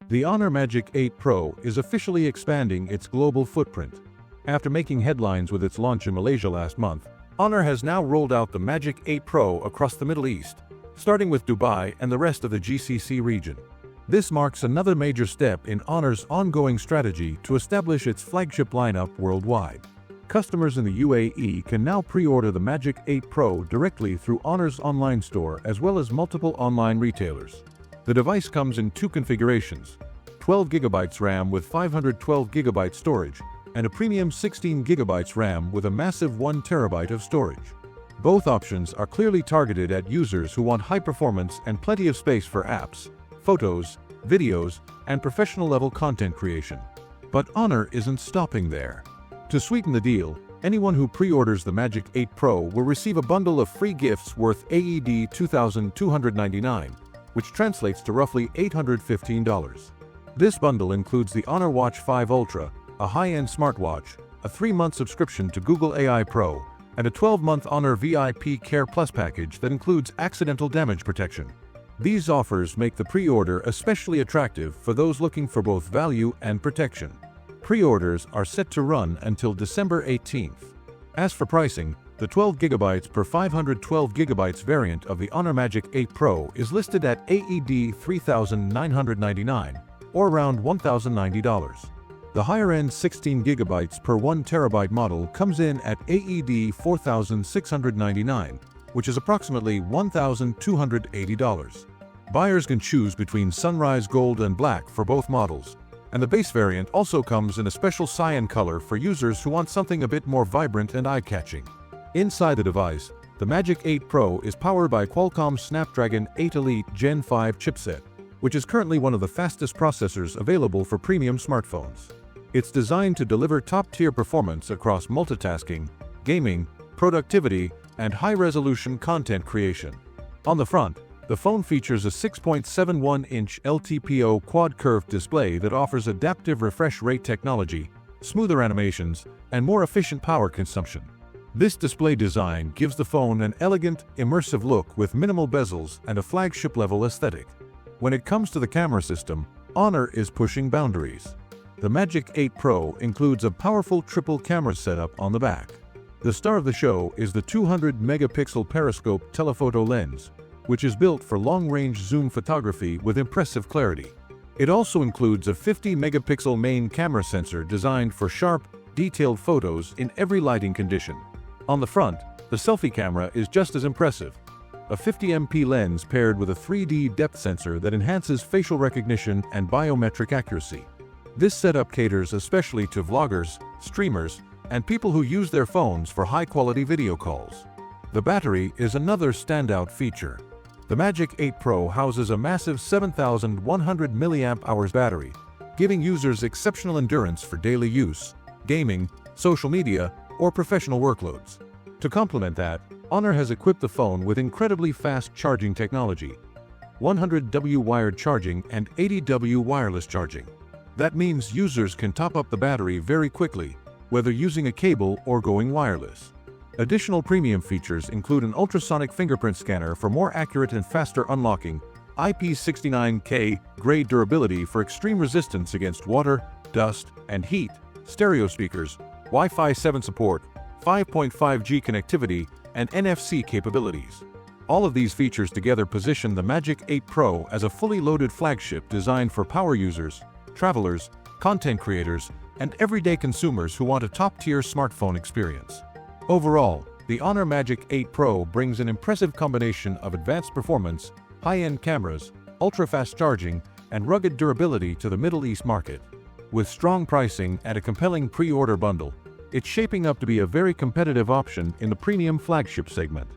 The Honor Magic8 Pro is officially expanding its global footprint. After making headlines with its launch in Malaysia last month, Honor has now rolled out the Magic8 Pro across the Middle East, starting with Dubai and the rest of the GCC region. This marks another major step in Honor's ongoing strategy to establish its flagship lineup worldwide. Customers in the UAE can now pre-order the Magic8 Pro directly through Honor's online store as well as multiple online retailers. The device comes in two configurations: 12GB RAM with 512GB storage, and a premium 16GB RAM with a massive 1TB of storage. Both options are clearly targeted at users who want high performance and plenty of space for apps, photos, videos, and professional-level content creation. But Honor isn't stopping there. To sweeten the deal, anyone who pre-orders the Magic8 Pro will receive a bundle of free gifts worth AED 2,299, which translates to roughly $815. This bundle includes the Honor Watch 5 Ultra, a high-end smartwatch, a 3-month subscription to Google AI Pro, and a 12-month Honor VIP Care Plus package that includes accidental damage protection. These offers make the pre-order especially attractive for those looking for both value and protection. Pre-orders are set to run until December 18th. As for pricing, the 12GB per 512GB variant of the Honor Magic8 Pro is listed at AED 3,999, or around $1,090. The higher-end 16GB per 1TB model comes in at AED 4,699, which is approximately $1,280. Buyers can choose between Sunrise Gold and Black for both models, and the base variant also comes in a special cyan color for users who want something a bit more vibrant and eye-catching. Inside the device, the Magic8 Pro is powered by Qualcomm's Snapdragon 8 Elite Gen 5 chipset, which is currently one of the fastest processors available for premium smartphones. It's designed to deliver top-tier performance across multitasking, gaming, productivity, and high-resolution content creation. On the front, the phone features a 6.71-inch LTPO quad-curved display that offers adaptive refresh rate technology, smoother animations, and more efficient power consumption. This display design gives the phone an elegant, immersive look with minimal bezels and a flagship-level aesthetic. When it comes to the camera system, Honor is pushing boundaries. The Magic8 Pro includes a powerful triple camera setup on the back. The star of the show is the 200-megapixel periscope telephoto lens, which is built for long-range zoom photography with impressive clarity. It also includes a 50-megapixel main camera sensor designed for sharp, detailed photos in every lighting condition. On the front, the selfie camera is just as impressive. A 50MP lens paired with a 3D depth sensor that enhances facial recognition and biometric accuracy. This setup caters especially to vloggers, streamers, and people who use their phones for high-quality video calls. The battery is another standout feature. The Magic8 Pro houses a massive 7,100 mAh battery, giving users exceptional endurance for daily use, gaming, social media, or professional workloads. To complement that, Honor has equipped the phone with incredibly fast charging technology, 100W wired charging and 80W wireless charging. That means users can top up the battery very quickly, whether using a cable or going wireless. Additional premium features include an ultrasonic fingerprint scanner for more accurate and faster unlocking, IP69K grade durability for extreme resistance against water, dust, and heat, stereo speakers, Wi-Fi 7 support, 5.5G connectivity, and NFC capabilities. All of these features together position the Magic8 Pro as a fully loaded flagship designed for power users, travelers, content creators, and everyday consumers who want a top-tier smartphone experience. Overall, the Honor Magic8 Pro brings an impressive combination of advanced performance, high-end cameras, ultra-fast charging, and rugged durability to the Middle East market. With strong pricing and a compelling pre-order bundle, it's shaping up to be a very competitive option in the premium flagship segment.